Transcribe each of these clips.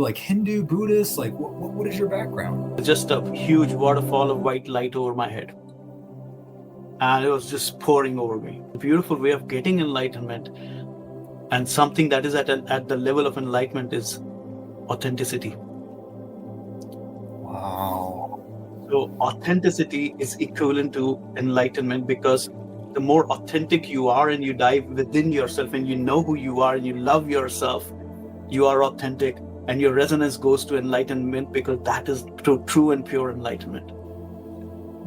like Hindu, Buddhist? Like, what is your background? Just a huge waterfall of white light over my head. And it was just pouring over me. A beautiful way of getting enlightenment. And something that is at the level of enlightenment is authenticity. Wow. So authenticity is equivalent to enlightenment, because the more authentic you are and you dive within yourself and you know who you are and you love yourself, you are authentic, and your resonance goes to enlightenment, because that is true and pure enlightenment.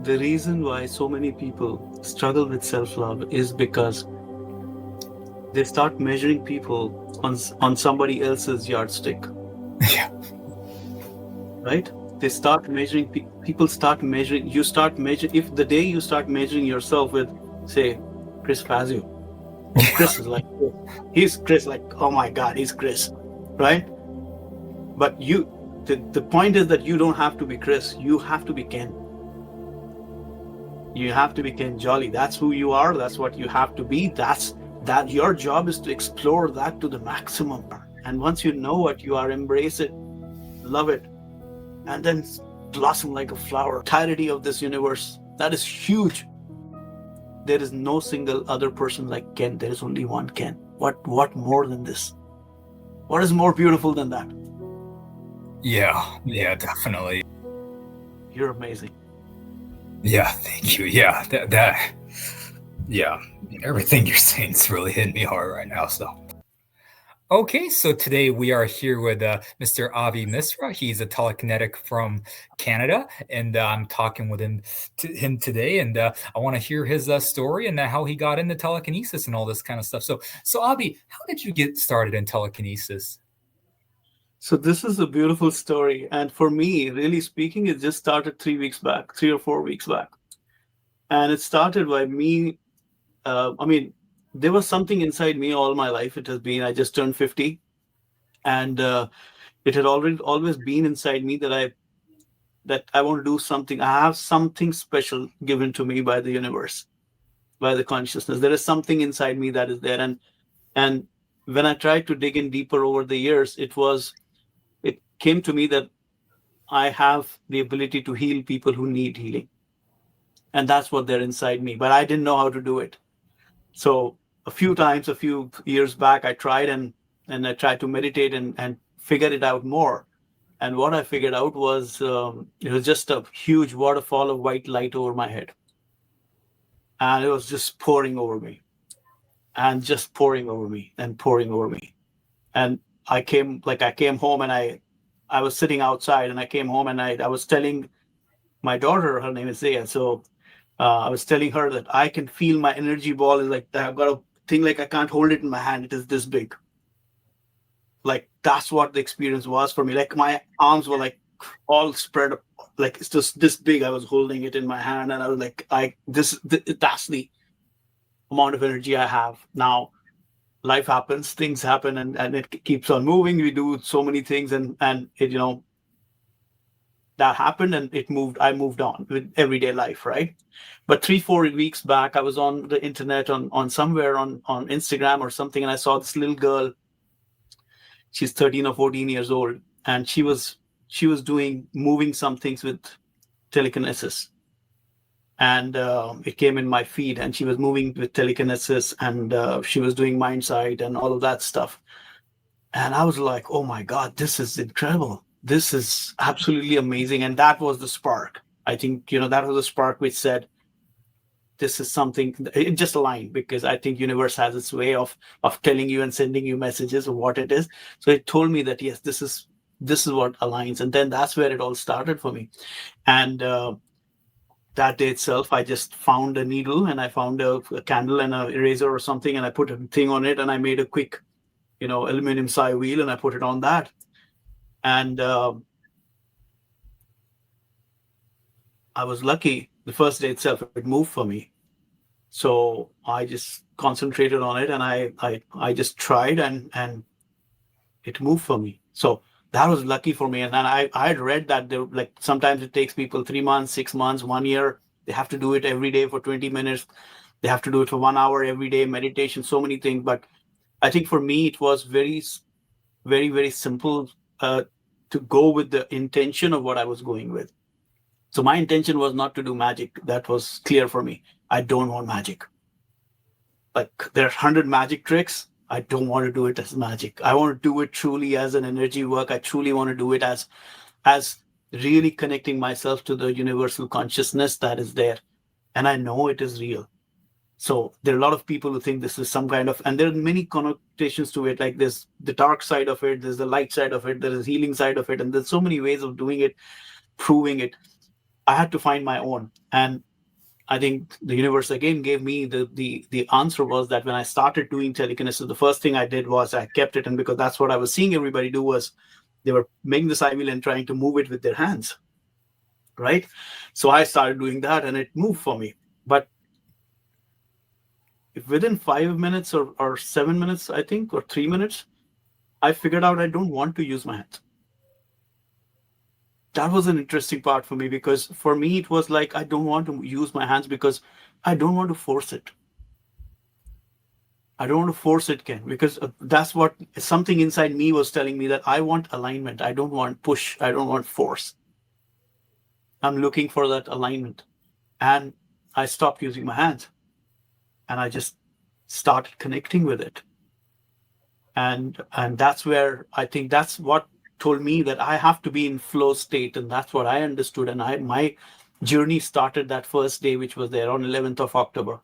The reason why so many people struggle with self-love is because they start measuring people on somebody else's yardstick. Yeah. Right? They start measuring, people start measuring, you start measuring, if the day you start measuring yourself with, say, Chris Fazio, oh, Chris is like, he's Chris, like, oh my God, he's Chris, right? But the point is that you don't have to be Chris, you have to be Ken. You have to be Ken Jolly. That's who you are, that's what you have to be, that your job is to explore that to the maximum. And once you know what you are, embrace it, love it, and then blossom like a flower. Entirety of this universe, that is huge. There is no single other person like Ken. There is only one Ken. What more than this? What is more beautiful than that? Yeah, definitely. You're amazing. Yeah, thank you. Yeah, yeah, everything you're saying is really hitting me hard right now. So. Okay, so today we are here with Mr. Avi Misra. He's a telekinetic from Canada, and I'm talking with him today. And I want to hear his story and how he got into telekinesis and all this kind of stuff. So Avi, how did you get started in telekinesis? So this is a beautiful story, and for me, really speaking, it just started 3 or 4 weeks back, and it started by me. There was something inside me all my life. It has been. I just turned 50, and it had always been inside me that I want to do something. I have something special given to me by the universe, by the consciousness. There is something inside me that is there, and when I tried to dig in deeper over the years, it came to me that I have the ability to heal people who need healing, and that's what they're inside me. But I didn't know how to do it. So a few years back, I tried and I tried to meditate and figure it out more. And what I figured out was it was just a huge waterfall of white light over my head, and it was just pouring over me, and just pouring over me, and pouring over me. And I came home, and I was sitting outside, and I came home, and I was telling my daughter, her name is Zaya. So I was telling her that I can feel my energy ball is like, I've got a thing, like I can't hold it in my hand. It is this big. Like that's what the experience was for me. Like my arms were like all spread up, like it's just this big. I was holding it in my hand, and I was like, that's the amount of energy I have now. Life happens, things happen, and it keeps on moving. We do so many things, and it, that happened, and I moved on with everyday life, right? But 3 4 weeks back, I was on the internet, on somewhere on Instagram or something, and I saw this little girl. She's 13 or 14 years old, and she was moving some things with telekinesis, and it came in my feed, and she was moving with telekinesis, and she was doing mind sight and all of that stuff. And I was like, oh my God, this is incredible, this is absolutely amazing. And that was the spark. I think that was the spark which said, this is something. It just aligned, because I think universe has its way of telling you and sending you messages of what it is. So it told me that yes, this is what aligns. And then that's where it all started for me. And that day itself, I just found a needle, and I found a candle and an eraser or something, and I put a thing on it, and I made a quick aluminum psi wheel, and I put it on that. And I was lucky. The first day itself, it moved for me. So I just concentrated on it, and I just tried, and it moved for me. So that was lucky for me. And then I had read that there, like, sometimes it takes people 3 months, 6 months, 1 year. They have to do it every day for 20 minutes. They have to do it for 1 hour every day, meditation, so many things. But I think for me, it was very, very, very simple. to go with the intention of what I was going with. So my intention was not to do magic. That was clear for me. I don't want magic. Like there are 100 magic tricks. I don't want to do it as magic. I want to do it truly as an energy work. I truly want to do it as really connecting myself to the universal consciousness that is there. And I know it is real. So there are a lot of people who think this is some kind of, and there are many connotations to it. Like there's the dark side of it, there's the light side of it, there is healing side of it, and there's so many ways of doing it, proving it. I had to find my own. And I think the universe again gave me the answer was that when I started doing telekinesis, the first thing I did was I kept it. And because that's what I was seeing everybody do was they were making this IV and trying to move it with their hands. Right. So I started doing that and it moved for me. But if within 5 minutes or 7 minutes, I think, or 3 minutes, I figured out I don't want to use my hands. That was an interesting part for me, because for me it was like I don't want to use my hands because I don't want to force it. I don't want to force it, Ken, because that's what something inside me was telling me, that I want alignment. I don't want push. I don't want force. I'm looking for that alignment. And I stopped using my hands and I just started connecting with it. And that's where I think that's what told me that I have to be in flow state. And that's what I understood. And my journey started that first day, which was there on 11th of October.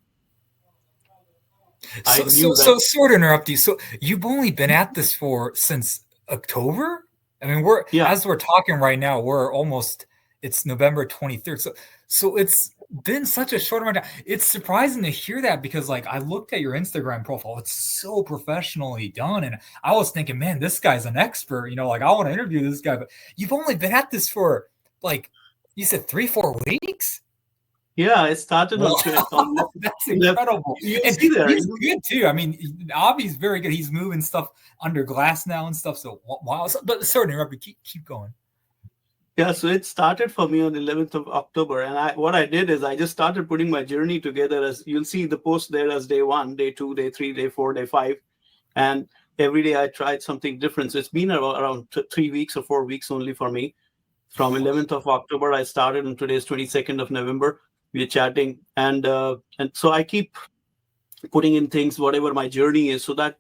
I knew that. So sort of interrupt you. So you've only been at this for since October? I mean, as we're talking right now, we're almost, it's November 23rd. So it's been such a short amount of time. It's surprising to hear that, because like I looked at your Instagram profile, it's so professionally done. And I was thinking, man, this guy's an expert, like I want to interview this guy, but you've only been at this for like, you said 3-4 weeks? Yeah, it started on that's incredible. And see there. He's good too. I mean, Avi's very good. He's moving stuff under glass now and stuff. So wow. But sorry to interrupt you. Keep going. Yeah, so it started for me on 11th of October. And what I did is I just started putting my journey together. As you'll see the post there as day 1, day 2, day 3, day 4, day 5. And every day I tried something different. So it's been around 3 weeks or 4 weeks only for me. From 11th of October, I started, and today is 22nd of November. We're chatting. And so I keep putting in things, whatever my journey is, so that,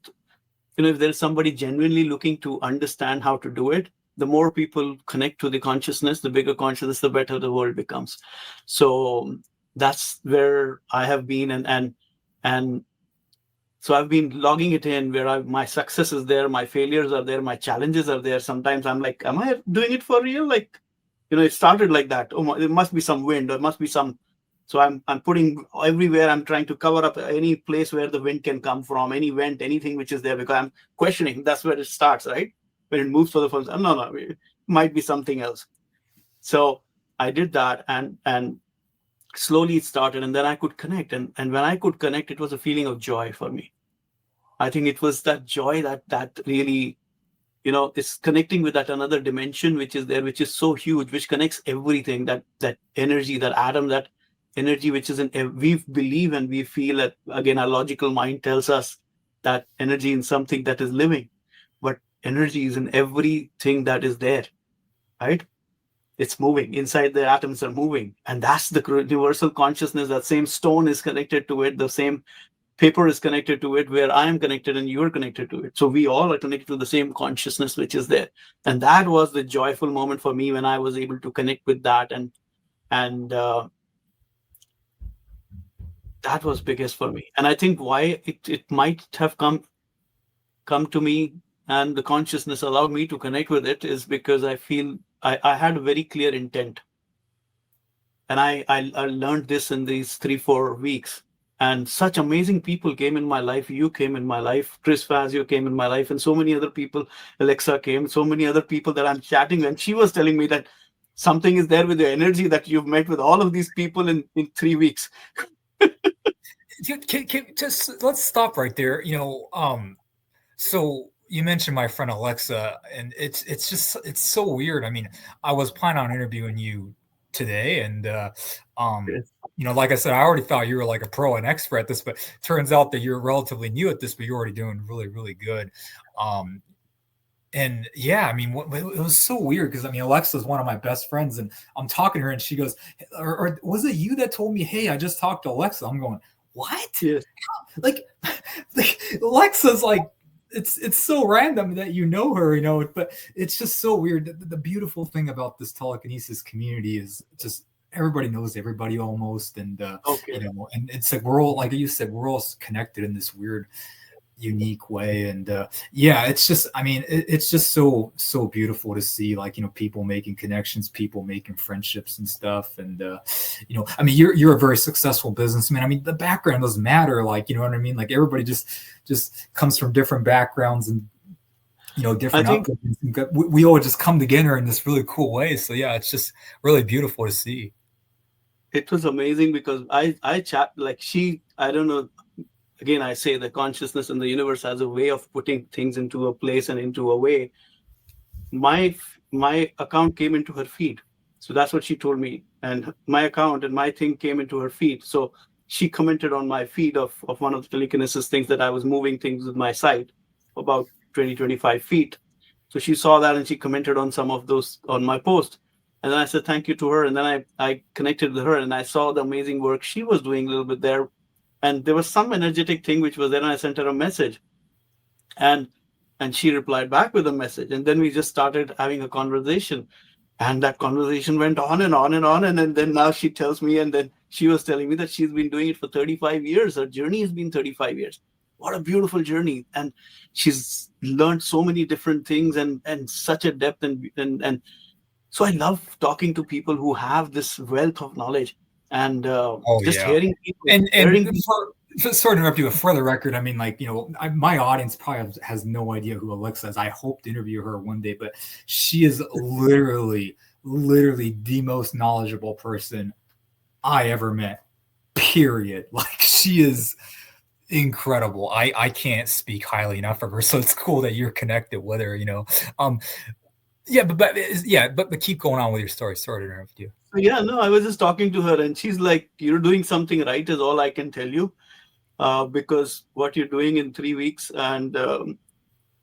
if there's somebody genuinely looking to understand how to do it, the more people connect to the consciousness, the bigger consciousness, the better the world becomes. So that's where I have been. And so I've been logging it in, where my success is there, my failures are there, my challenges are there. Sometimes I'm like, am I doing it for real? Like, it started like that. Oh, there must be some wind, there must be some. So I'm putting everywhere. I'm trying to cover up any place where the wind can come from, any vent, anything which is there, because I'm questioning. That's where it starts, right? When it moves for the first time, no, it might be something else. So I did that, and slowly it started, and then I could connect. And when I could connect, it was a feeling of joy for me. I think it was that joy that really, is connecting with that another dimension which is there, which is so huge, which connects everything, that energy, that atom, that energy which is we believe and we feel that, again, our logical mind tells us that energy in something that is living, but energy is in everything that is there, right? It's moving inside, the atoms are moving, and that's the universal consciousness. That same stone is connected to it, the same paper is connected to it, where I am connected and you're connected to it. So we all are connected to the same consciousness which is there. And that was the joyful moment for me, when I was able to connect with that. And that was biggest for me. And I think why it might have come to me, and the consciousness allowed me to connect with it, is because I feel I had a very clear intent. And I learned this in these 3-4 weeks. And such amazing people came in my life. You came in my life. Chris Fazio came in my life. And so many other people. Alexa came. So many other people that I'm chatting. And she was telling me that something is there with the energy, that you've met with all of these people in 3 weeks. Just let's stop right there. So you mentioned my friend Alexa, and it's so weird. I mean, I was planning on interviewing you today, and like I said, I already thought you were like a pro and expert at this, but turns out that you're relatively new at this, but you're already doing really, really good. and yeah, I mean, it was so weird because I mean, Alexa's one of my best friends, and I'm talking to her, and she goes, or was it you that told me, "Hey, I just talked to Alexa"? I'm going, what? Yes. Like, like Alexa's like, it's so random that you know her, but it's just so weird. The beautiful thing about this telekinesis community is just everybody knows everybody almost, and Okay. and it's like we're all, like you said, we're all connected in this weird unique way, and yeah, it's just, I mean, it's just so beautiful to see, like, people making connections, people making friendships and stuff, and I mean, you're a very successful businessman. I mean, the background doesn't matter, like, you know what I mean, like everybody just comes from different backgrounds and I different think upbringings. We all just come together in this really cool way, so yeah, it's just really beautiful to see. it was amazing because I chat like she, I don't know, again I say the consciousness and the universe has a way of putting things into a place and into a way. My account came into her feed, so that's what she told me, and my account and my thing came into her feed. So she commented on my feed of one of the telekinesis things that I was moving things with my site about 20-25 feet. So she saw that and she commented on some of those on my post, and then I said thank you to her, and then I connected with her and I saw the amazing work she was doing a little bit there, and there was some energetic thing which was there, and I sent her a message, and she replied back with a message, and then we just started having a conversation, and that conversation went on and on and on, and then now she tells me, and then she was telling me that she's been doing it for 35 years. Her journey has been 35 years. What a beautiful journey, and she's learned so many different things, and such a depth, and so I love talking to people who have this wealth of knowledge, and Oh just yeah, hearing people and hearing people. sort of interrupt you, for the record, I mean, like, my audience probably has no idea who Alexa is. I hope to interview her one day, but she is literally the most knowledgeable person I ever met. Period. Like, she is incredible. I can't speak highly enough of her. So it's cool that you're connected with her. Um, yeah, but keep going on with your story. Sorry to interrupt you. So yeah, no, I was just talking to her, and she's like, "You're doing something right," is all I can tell you, because what you're doing in 3 weeks, and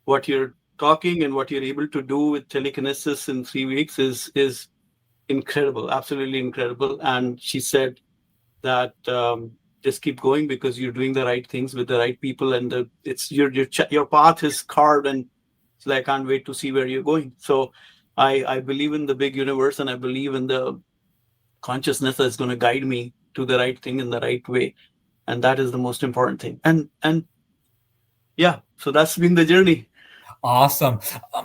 what you're talking and what you're able to do with telekinesis in 3 weeks is incredible, absolutely incredible. And she said that just keep going because you're doing the right things with the right people, and it's your path is carved, and it's like I can't wait to see where you're going. So I believe in the big universe, and I believe in the consciousness that's going to guide me to the right thing in the right way, and that is the most important thing. And yeah, so that's been the journey. Awesome.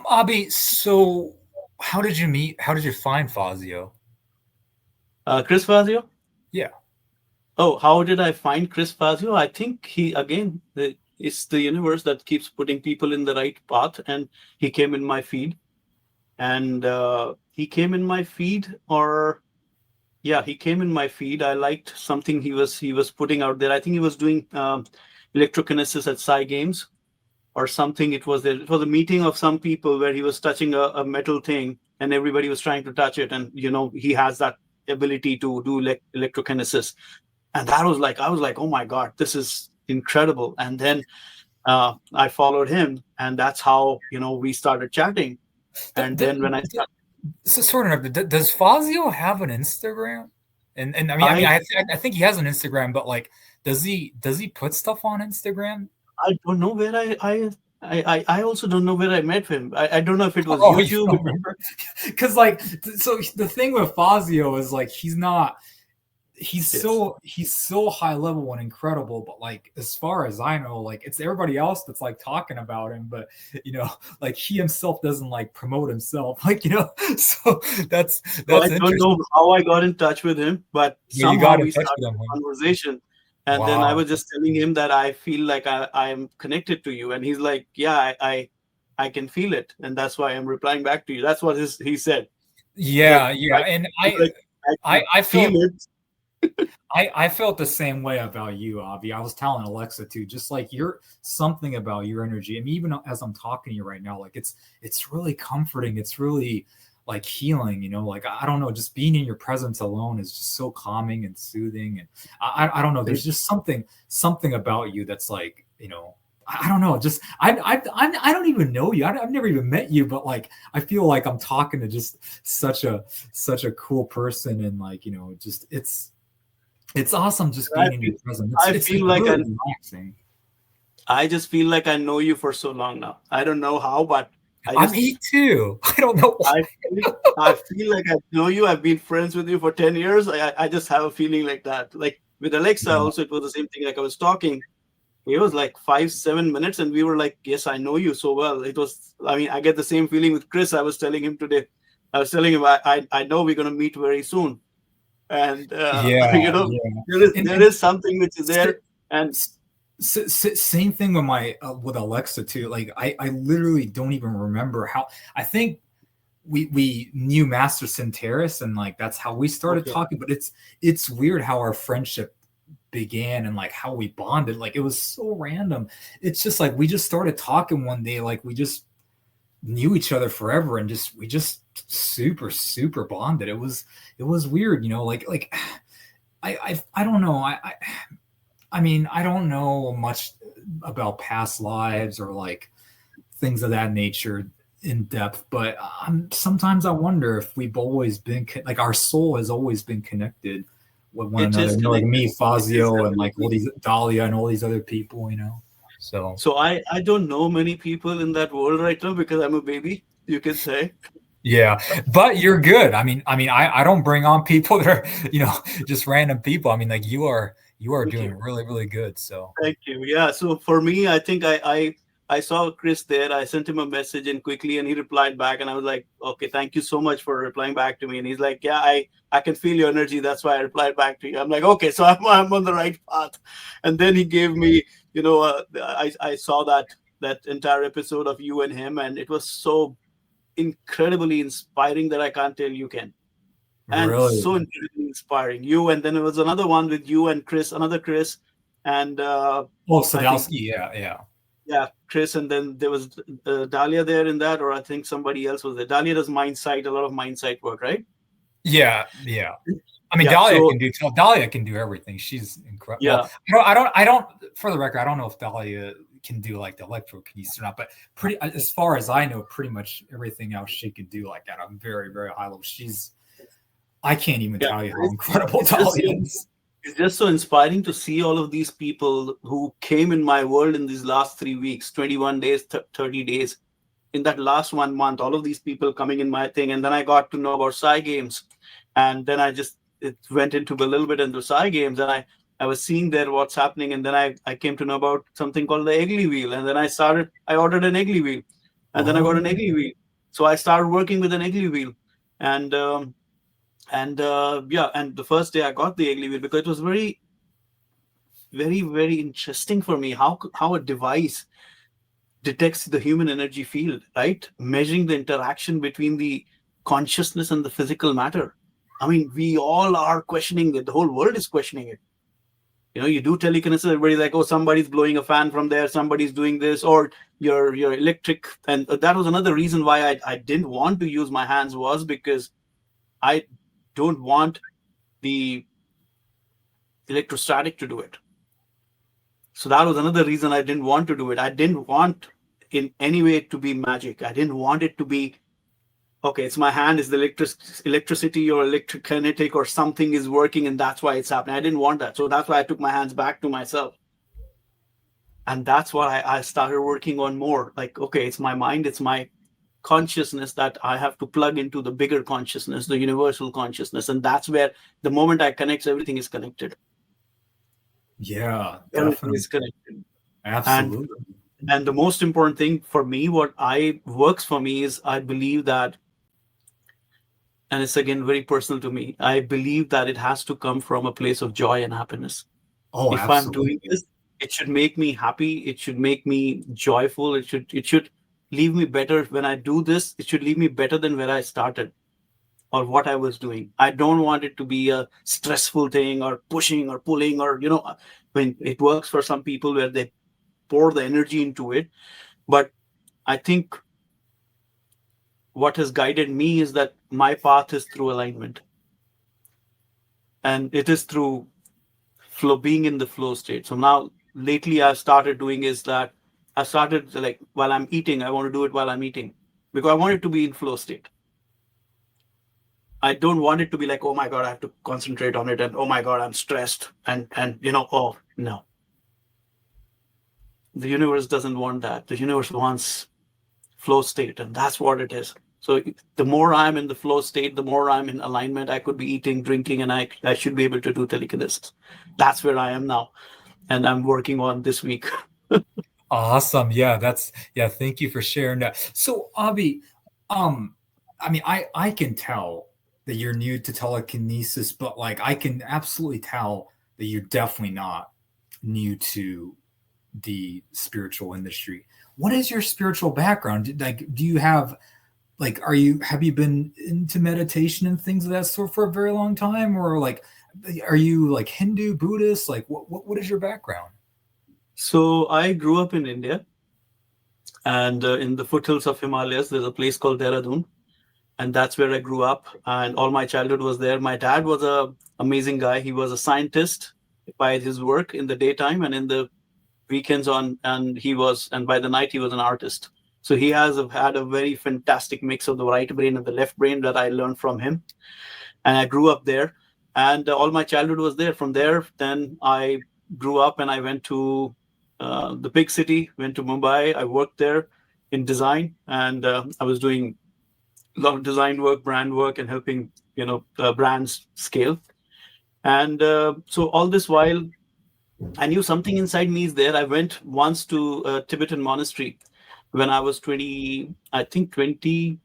Abby, so how did you meet? How did you find Fazio? Chris Fazio. Yeah. Oh, how did I find Chris Fazio? I think he, again, it's the universe that keeps putting people in the right path, and he came in my feed, and he came in my feed, or yeah, he came in my feed. I liked something he was putting out there. I think he was doing electrokinesis at Psy Games or something. It was a meeting of some people where he was touching a metal thing, and everybody was trying to touch it, and he has that ability to do electrokinesis, and I was like, oh my god, this is incredible. And then I followed him, and that's how we started chatting. The, And the, then when I the, started, so sort of, does Fazio have an Instagram? And I I think he has an Instagram, but like, does he put stuff on Instagram? I don't know where I also don't know where I met him. I don't know if it was Oh, you YouTube. don't remember? Because like, so the thing with Fazio is like he's not. Yes. He's so high level and incredible, but like as far as I know, like it's everybody else that's like talking about him, but you know, like he himself doesn't like promote himself, like so that's So I that's don't know interesting. how I got in touch with him, but Yeah, you somehow got in we touch started with him. a Huh? conversation. And then I Wow. was just telling him that I feel like I am connected to you. And he's like, yeah, I can feel it. And that's why I'm replying back to you. That's what he said. He's like, Yeah, yeah, and he's like, I can I feel felt it. I felt the same way about you, Avi. I was telling Alexa too, just like you're something about your energy. I mean, even as I'm talking to you right now, like it's really comforting. It's really like healing, like I don't know, just being in your presence alone is just so calming and soothing. And I don't know, there's just something about you that's like, I don't know. Just I don't even know you. I've never even met you, but like I feel like I'm talking to just such a such a cool person, and like just it's awesome just I being in your feel, presence. I It's feel like really relaxing. I just feel like I know you for so long now. I don't know how, but I I just me too. I don't know why. I I feel like I know you. I've been friends with you for 10 years. I just have a feeling like that. Like with Alexa, Yeah. also it was the same thing. Like I was talking, it was like 5 7 minutes, and we were like, "Yes, I know you so well." It was. I mean, I get the same feeling with Chris. I was telling him today. I was telling him I know we're gonna meet very soon, and Yeah, yeah. there And is something which is there, and same thing with my with Alexa too. Like I literally don't even remember how. I think we knew Master Centeris, and like that's how we started okay, talking. But it's weird how our friendship began and like how we bonded. Like it was so random. It's just like we just started talking one day. Like we just knew each other forever, and just we just super bonded. It was weird. Like I don't know. I mean, I don't know much about past lives or like things of that nature in depth, but sometimes I wonder if we've always been like our soul has always been connected with one it another. is Like connected. me, It is Fazio, and like all definitely. these Dahlia and all these other people. So So I don't know many people in that world right now because I'm a baby. You can say. yeah, but you're good. I don't bring on people that are just random people. I mean, like you are Thank doing you. really really good. So Thank you. Yeah. So for me, I think I saw Chris there. I sent him a message and quickly, and he replied back, and I was like, okay, thank you so much for replying back to me. And he's like, yeah, I can feel your energy. That's why I replied back to you. I'm like, okay, so I'm on the right path. And then he gave me, I saw that entire episode of you and him, and it was so incredibly inspiring that I can't tell you, Ken. And really, so incredibly inspiring. You, and then there was another one with you and Chris, another Chris, and oh I think, Sadowski, yeah, yeah. yeah, Chris, and then there was Dahlia there in that, or I think somebody else was there. Dahlia does mindsight, a lot of mindsight work, right? Yeah, yeah. I mean, Yeah. Dahlia So can do Dahlia can do everything. She's incredible. Well, yeah, I don't. For the record, I don't know if Dahlia can do like the electrokinesis or not, but pretty as far as I know, pretty much everything else she can do like at a very very high level. I can't even yeah, tell you how incredible it's just Dahlia so is. it's just so inspiring to see all of these people who came in my world in these last 3 weeks, 21 days, 30 days. In that last 1 month, all of these people coming in my thing, and then I got to know about Psy games, and then I just it went into a little bit into Psy games, and I was seeing there what's happening, and then I came to know about something called the Eggley wheel, and then I ordered an Eggley wheel, and then I got an Oh, Eggley wheel, so I started working with an Eggley wheel, and yeah, and the first day I got the Eggley wheel because it was very interesting for me how a device detects the human energy field, right? Measuring the interaction between the consciousness and the physical matter. I mean, we all are questioning it. The whole world is questioning it. You do telekinesis, everybody's like, oh, somebody's blowing a fan from there, somebody's doing this, or your electric. And that was another reason why I didn't want to use my hands, was because I don't want the electrostatic to do it. So that was another reason I didn't want to do it. I didn't want in any way to be magic. I didn't want it to be, okay, it's my hand, is the electricity or electrokinetic or something is working, and that's why it's happening. I didn't want that. So that's why I took my hands back to myself. And that's why I started working on more. Like, okay, it's my mind, it's my consciousness that I have to plug into the bigger consciousness, the universal consciousness. And that's where the moment I connect, everything is connected. yeah, Everything definitely, is connected. And absolutely. and the most important thing for me, what I works for me, is I believe that, and it's again very personal to me, I believe that it has to come from a place of joy and happiness. Oh, If I'm doing absolutely. this, it should make me happy, it should make me joyful, it should leave me better. When I do this, it should leave me better than where I started or what I was doing. I don't want it to be a stressful thing or pushing or pulling, or when it works for some people where they pour the energy into it. But I think what has guided me is that my path is through alignment, and it is through flow, being in the flow state. So now lately I've started doing is that I started like while I'm eating, I want to do it while I'm eating because I want it to be in flow state. I don't want it to be like, oh my God, I have to concentrate on it, and oh my God, I'm stressed, and oh no, the universe doesn't want that. The universe wants flow state, and that's what it is. So the more I'm in the flow state, the more I'm in alignment. I could be eating, drinking, and I should be able to do telekinesis. That's where I am now, and I'm working on this week. Awesome. Yeah, yeah, thank you for sharing that. So, Avi, um, I mean, I can tell that you're new to telekinesis, but like I can absolutely tell that you're definitely not new to the spiritual industry. What is your spiritual background? Like, do you have like have you been into meditation and things of that sort for a very long time, or like are you like Hindu, Buddhist? Like, what is your background? So I grew up in India, and in the foothills of Himalayas, there's a place called Dehradun, and that's where I grew up. And all my childhood was there. My dad was a amazing guy. He was a scientist by his work in the daytime, and in the weekends on, and by the night he was an artist. So he has had a very fantastic mix of the right brain and the left brain that I learned from him, and I grew up there, and all my childhood was there. From there, then I grew up and I went to the big city, went to Mumbai. I worked there in design, and I was doing a lot of design work, brand work, and helping brands scale. And so all this while, I knew something inside me is there. I went once to a Tibetan monastery when I was 20, I think 20,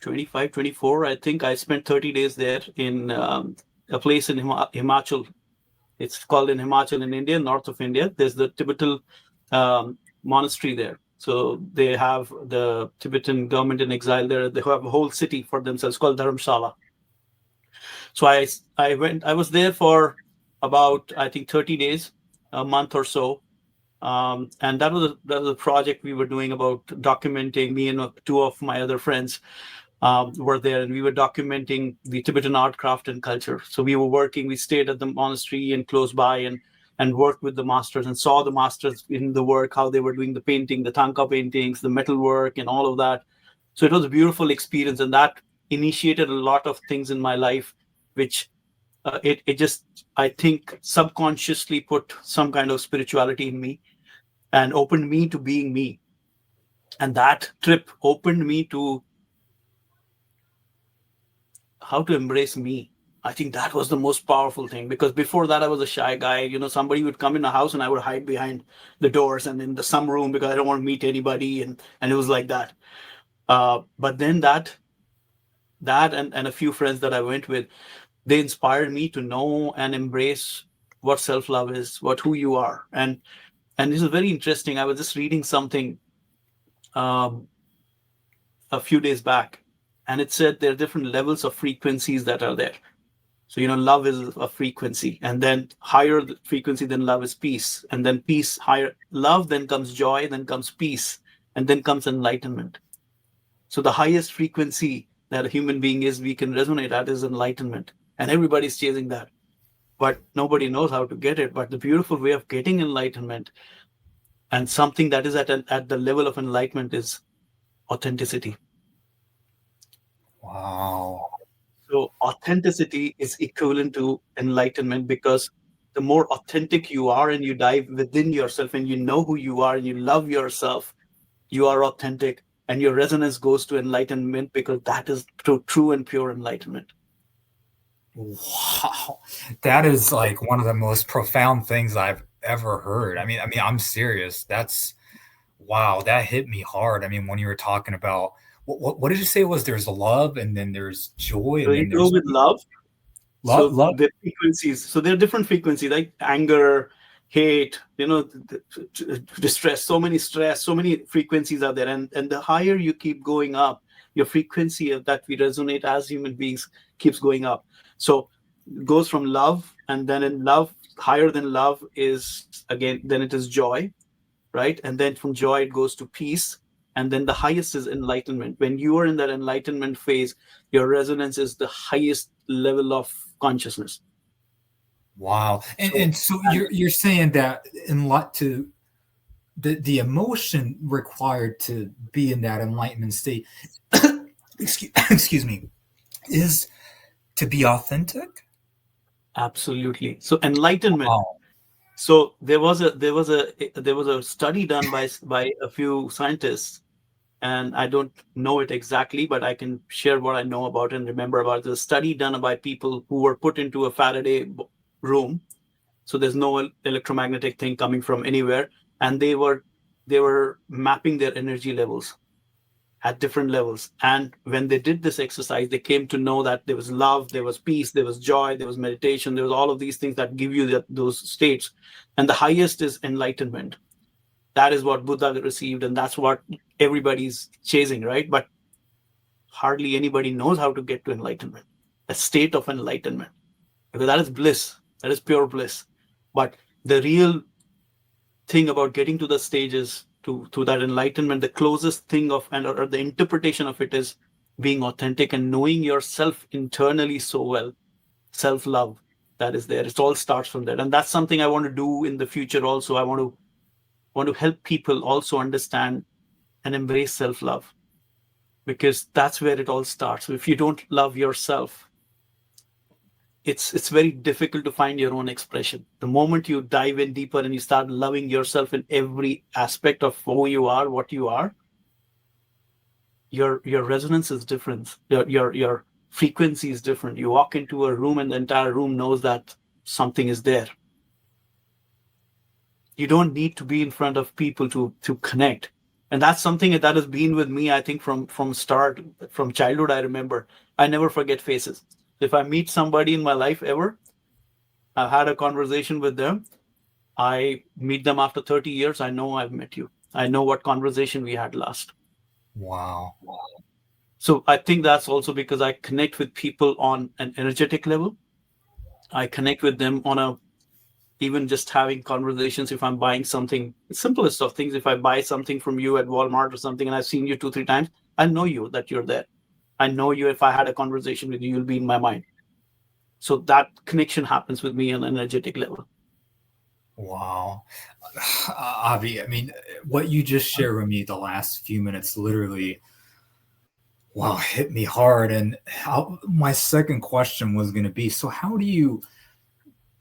25, 24. I think I spent 30 days there in a place in Himachal. It's called in Himachal in India, north of India. There's the Tibetan monastery there. So they have the Tibetan government in exile there. They have a whole city for themselves called Dharamshala. So I was there for about, I think, 30 days, a month or so. And that was a project we were doing about documenting. Me and two of my other friends were there, and we were documenting the Tibetan art, craft, and culture. So we were working. We stayed at the monastery and close by, and worked with the masters and saw the masters in the work, how they were doing the painting, the tanka paintings, the metal work, and all of that. So it was a beautiful experience, and that initiated a lot of things in my life, which it just, I think, subconsciously put some kind of spirituality in me and opened me to being me. And that trip opened me to how to embrace me. I think that was the most powerful thing, because before that I was a shy guy. Somebody would come in the house and I would hide behind the doors and in some room because I don't want to meet anybody, and it was like that. But then that and a few friends that I went with, they inspired me to know and embrace what self-love is, what who you are. And this is very interesting. I was just reading something um, a few days back, and it said there are different levels of frequencies that are there. So, love is a frequency, and then higher the frequency than love is peace, and then peace, higher love, then comes joy, then comes peace, and then comes enlightenment. So the highest frequency that a human being is, we can resonate at, is enlightenment, and everybody's chasing that, but nobody knows how to get it. But the beautiful way of getting enlightenment, and something that is at the level of enlightenment, is authenticity. Wow. So authenticity is equivalent to enlightenment, because the more authentic you are and you dive within yourself and you know who you are and you love yourself, you are authentic, and your resonance goes to enlightenment, because that is true and pure enlightenment. Wow. That is like one of the most profound things I've ever heard. I mean, I'm serious. That's wow, that hit me hard. I mean, when you were talking about what did you say was there's love and then there's joy So and you then go there's with love. love, So love. the frequencies, so there are different frequencies like anger, hate, distress. So many frequencies are there, and the higher you keep going up, your frequency of that we resonate as human beings keeps going up. So it goes from love, and then in love, higher than love is, again, then it is joy, right? And then from joy it goes to peace, and then the highest is enlightenment. When you are in that enlightenment phase, your resonance is the highest level of consciousness. Wow. And So, and so and you're saying that in lot to the emotion required to be in that enlightenment state, excuse me, is to be authentic. Absolutely. So enlightenment. Wow. So there was a study done by a few scientists, and I don't know it exactly, but I can share what I know about and remember about the study done by people who were put into a Faraday room. So there's no electromagnetic thing coming from anywhere, and they were mapping their energy levels at different levels. And when they did this exercise, they came to know that there was love, there was peace, there was joy, there was meditation, there was all of these things that give you those states. And the highest is enlightenment. That is what Buddha received, and that's what everybody's chasing, right? But hardly anybody knows how to get to enlightenment, a state of enlightenment, because that is bliss, that is pure bliss. But the real thing about getting to the stages to that enlightenment, the closest thing of, and or the interpretation of it, is being authentic and knowing yourself internally so well. Self-love, that is there. It all starts from that, and that's something I want to do in the future also. I want to help people also understand and embrace self-love, because that's where it all starts. So if you don't love yourself, it's very difficult to find your own expression. The moment you dive in deeper and you start loving yourself in every aspect of who you are, what you are, your resonance is different. Your frequency is different. You walk into a room and the entire room knows that something is there. You don't need to be in front of people to connect. And that's something that has been with me, I think, from start, from childhood. I remember, I never forget faces. If I meet somebody in my life ever, I've had a conversation with them, I meet them after 30 years, I know I've met you. I know what conversation we had last. Wow. So I think that's also because I connect with people on an energetic level. I connect with them on a, even just having conversations. If I'm buying something, the simplest of things, if I buy something from you at Walmart or something and I've seen you 2-3 times, I know you, that you're there. I know you. If I had a conversation with you, you'll be in my mind. So that connection happens with me on an energetic level. Wow. Avi, I mean, what you just shared with me the last few minutes literally, wow, hit me hard. And my second question was going to be, so how do you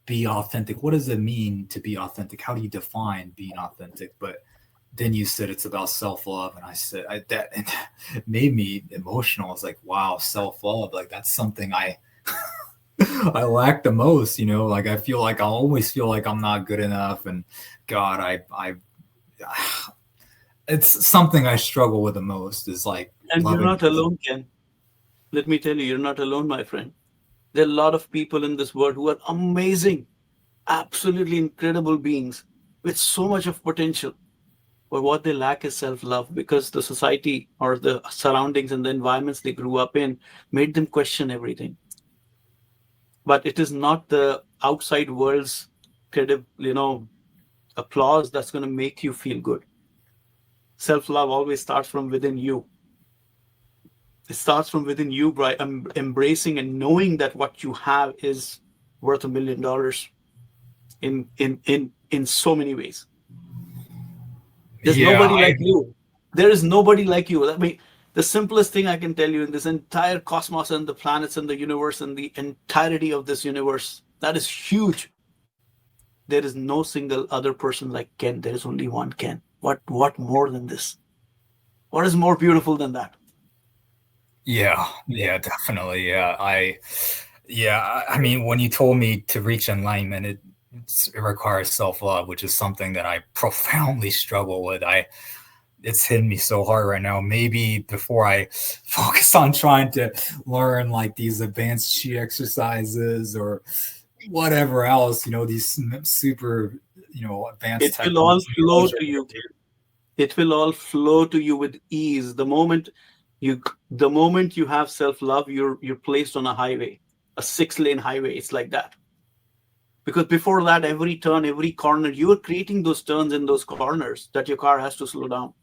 be authentic? What does it mean to be authentic? How do you define being authentic? But then you said it's about self-love, and I said that and it made me emotional. It's like, wow, self-love, like that's something I I lack the most, like I feel like I always feel like I'm not good enough, and God, I it's something I struggle with the most is like And you're loving not alone, Ken. Let me tell you, you're not alone, my friend. There are a lot of people in this world who are amazing, absolutely incredible beings with so much of potential. But what they lack is self love, because the society or the surroundings and the environments they grew up in made them question everything. But it is not the outside world's credible, applause that's going to make you feel good. Self love always starts from within you. It starts from within you by embracing and knowing that what you have is worth $1 million in so many ways. There's yeah nobody I like you. There is nobody like you. I mean, the simplest thing I can tell you in this entire cosmos and the planets and the universe and the entirety of this universe, that is huge. There is no single other person like Ken. There is only one Ken. What more than this? What is more beautiful than that? yeah, definitely, I mean, when you told me to reach enlightenment, it requires self-love, which is something that I profoundly struggle with. It's hitting me so hard right now. Maybe before I focus on trying to learn like these advanced chi exercises or whatever else, these super, advanced It will all flow techniques. to you. It will all flow to you with ease. You the moment you have self-love, you're placed on a highway, a 6-lane highway. It's like that. Because before that, every turn, every corner, you are creating those turns in those corners that your car has to slow down.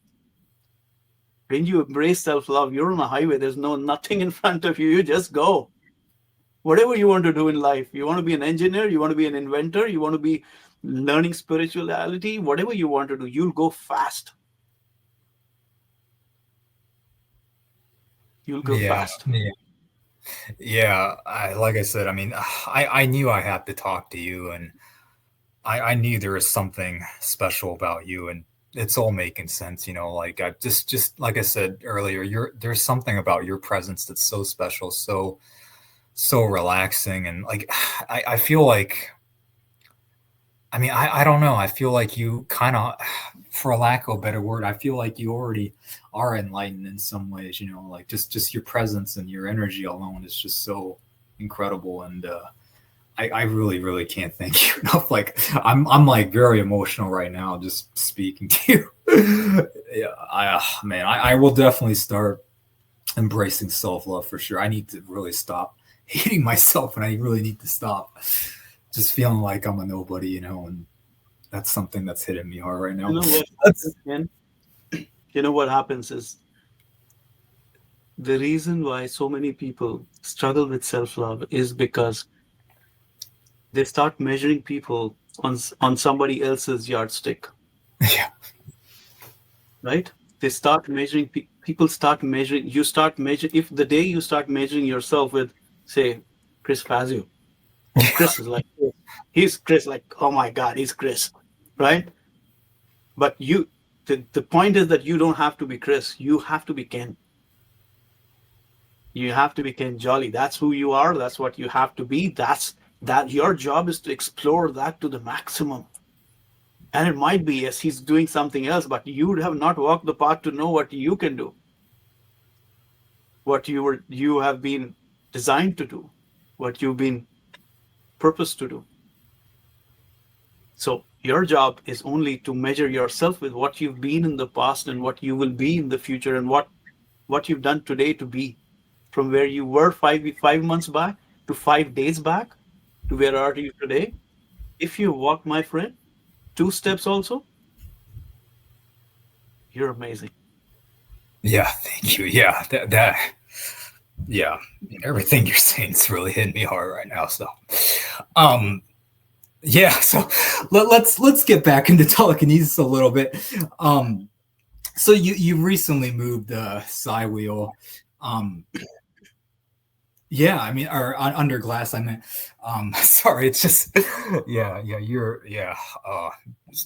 When you embrace self-love, you're on a highway. There's nothing in front of you. You just go. Whatever you want to do in life. You want to be an engineer, you want to be an inventor, you want to be learning spirituality, whatever you want to do, you'll go fast. You'll go Yeah, fast. yeah, yeah. Like I said, I mean, I knew I had to talk to you, and I knew there was something special about you, and it's all making sense. Like I just like I said earlier, there's something about your presence that's so special, so relaxing, and like I feel like. I mean, I don't know. I feel like you kind of, for a lack of a better word, I feel like you already are enlightened in some ways. Like just your presence and your energy alone is just so incredible, and I really really can't thank you enough. Like I'm like very emotional right now just speaking to you. Yeah, man, I will definitely start embracing self love for sure. I need to really stop hating myself, and I really need to stop just feeling like I'm a nobody, and that's something that's hitting me hard right You now. know what That's happens, Ken? You know what happens is the reason why so many people struggle with self-love is because they start measuring people on somebody else's yardstick, yeah, right? They start measuring people start measuring you start measuring if the day you start measuring yourself with, say, Chris Fazio. Oh, yeah, Chris is like this. He's Chris, like, oh my God, he's Chris, right? But the point is that you don't have to be Chris. You have to be Ken. You have to be Ken Jolly. That's who you are. That's what you have to be. That your job is to explore that to the maximum. And it might be, yes, he's doing something else, but you have not walked the path to know what you can do, what you have been designed to do, what you've been purposed to do. So your job is only to measure yourself with what you've been in the past and what you will be in the future, and what you've done today to be from where you were 5 months back to 5 days back to where are you today. If you walk, my friend, 2 steps also, you're amazing. yeah. Thank you. Yeah, that yeah. Everything you're saying is really hitting me hard right now. So, um, yeah. So let's get back into telekinesis a little bit. Um, so you recently moved the psi wheel. Um, Yeah, I mean, or under glass. I mean, sorry, it's just, yeah, uh,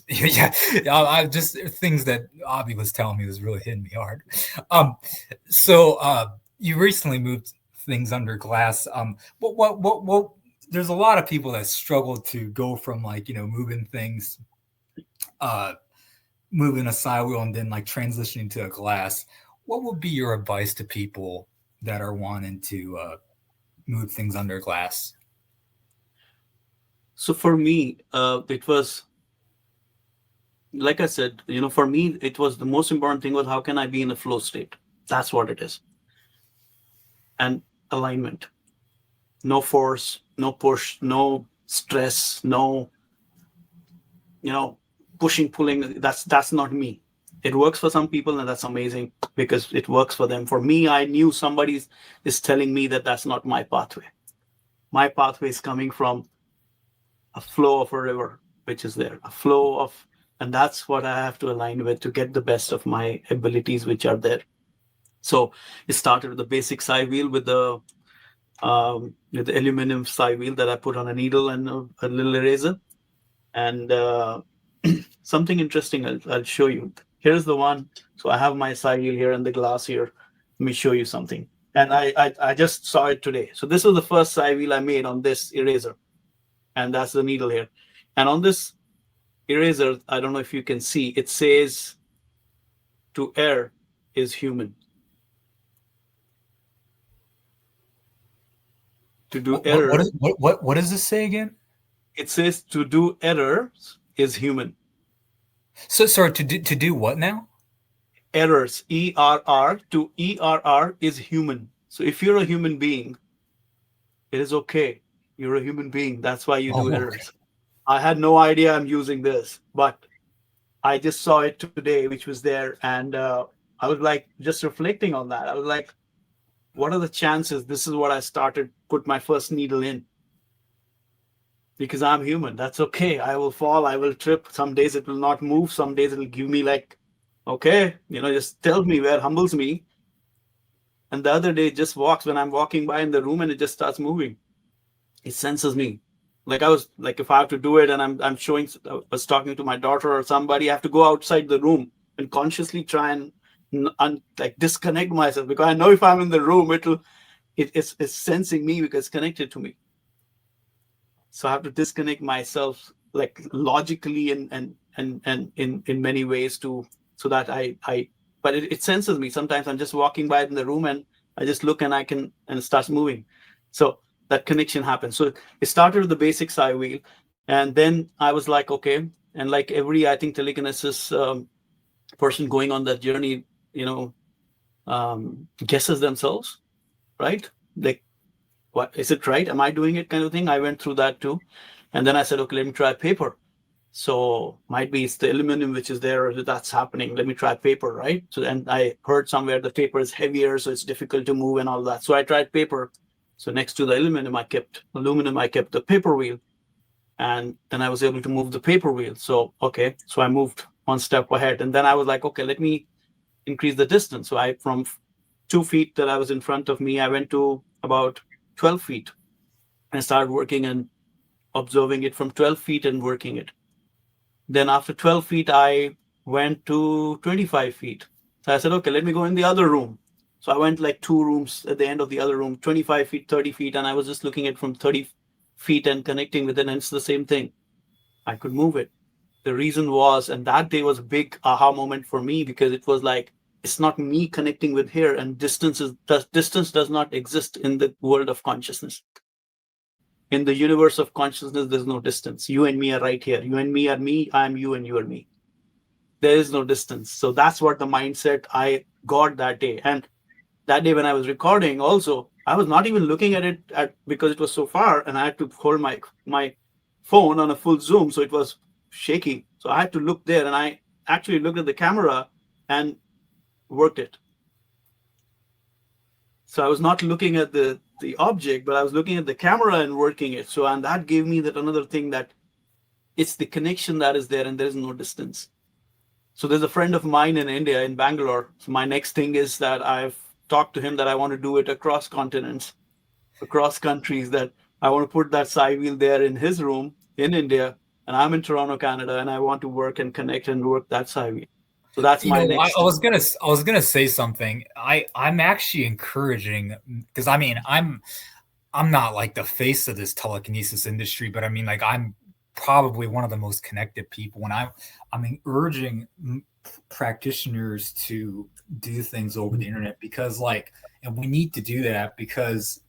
yeah, yeah. I just things that Avi was telling me was really hitting me hard. Um, so you recently moved things under glass. What? There's a lot of people that struggle to go from like moving things, uh, moving a side wheel and then like transitioning to a glass. What would be your advice to people that are wanting to move things under glass? So for me, it was, like I said, for me, it was the most important thing was how can I be in a flow state? That's what it is. And alignment. No force, no push, no stress, no, you know, pushing, pulling. That's not me. It works for some people, and that's amazing because it works for them. For me, I knew somebody is telling me that that's not my pathway. My pathway is coming from a flow of a river, which is there, a flow of, and that's what I have to align with to get the best of my abilities, which are there. So it started with the basic side wheel with the aluminum side wheel that I put on a needle and a little eraser. And something interesting I'll show you. Here's the one. So I have my side wheel here and the glass here. Let me show you something. And I just saw it today. So this was the first side wheel I made on this eraser. And that's the needle here. And on this eraser, I don't know if you can see, it says to err is human. To do error, What does this say again? it says to do errors is human. So sorry, to do what now? Errors, ERR, to ERR is human. So if you're a human being, it is okay. You're a human being. That's why you do Oh, okay. errors. I had no idea I'm using this, but I just saw it today, which was there. And I was like, just reflecting on that. I was like, what are the chances? This is what I started, put my first needle in. because I'm human. That's okay. I will fall, I will trip. Some days it will not move. Some days it'll give me like, okay, just tell me where humbles me. And the other day it just walks when I'm walking by in the room and it just starts moving. It senses me. Like I was like, if I have to do it and I'm showing, I was talking to my daughter or somebody, I have to go outside the room and consciously try and like disconnect myself, because I know if I'm in the room, it's sensing me because it's connected to me. So I have to disconnect myself like logically and in many ways so that but it senses me. Sometimes I'm just walking by in the room and I just look and and it starts moving. So that connection happens. So it started with the basic psi wheel, and then I was like, okay, and like every, I think, telekinesis person going on that journey, guesses themselves, right? Like, what is it, right? Am I doing it, kind of thing? I went through that too. And then I said, okay, let me try paper. So might be it's the aluminum which is there, or that's happening. Let me try paper, right? So, and I heard somewhere the paper is heavier, so it's difficult to move and all that. So I tried paper. So next to the aluminum, I kept the paper wheel. And then I was able to move the paper wheel. So, okay. So I moved one step ahead. And then I was like, okay, let me increase the distance. So from 2 feet that I was in front of me, I went to about 12 feet and started working and observing it from 12 feet and working it. Then after 12 feet, I went to 25 feet. So I said, okay, let me go in the other room. So I went like 2 rooms at the end of the other room, 25 feet, 30 feet. And I was just looking at from 30 feet and connecting with it. And it's the same thing. I could move it. The reason was, and that day was a big aha moment for me, because it was like, it's not me connecting with here, and distance does not exist in the world of consciousness. In the universe of consciousness, there's no distance. You and me are right here. You and me are me. I am you and you are me. There is no distance. So that's what the mindset I got that day. And that day when I was recording also, I was not even looking at it because it was so far, and I had to hold my phone on a full zoom. So it was shaky. So I had to look there, and I actually looked at the camera and worked it. So I was not looking at the object, but I was looking at the camera and working it. So, and that gave me that another thing, that it's the connection that is there and there is no distance. So there's a friend of mine in India, in Bangalore. So my next thing is that I've talked to him that I want to do it across continents, across countries, that I want to put that psi wheel there in his room in India, and I'm in Toronto, Canada, and I want to work and connect and work that psi wheel. So that's my next. I was gonna say something. I'm actually encouraging, because I mean I'm not like the face of this telekinesis industry, but I mean, like, I'm probably one of the most connected people, and I'm urging practitioners to do things over the internet, because like, and we need to do that, because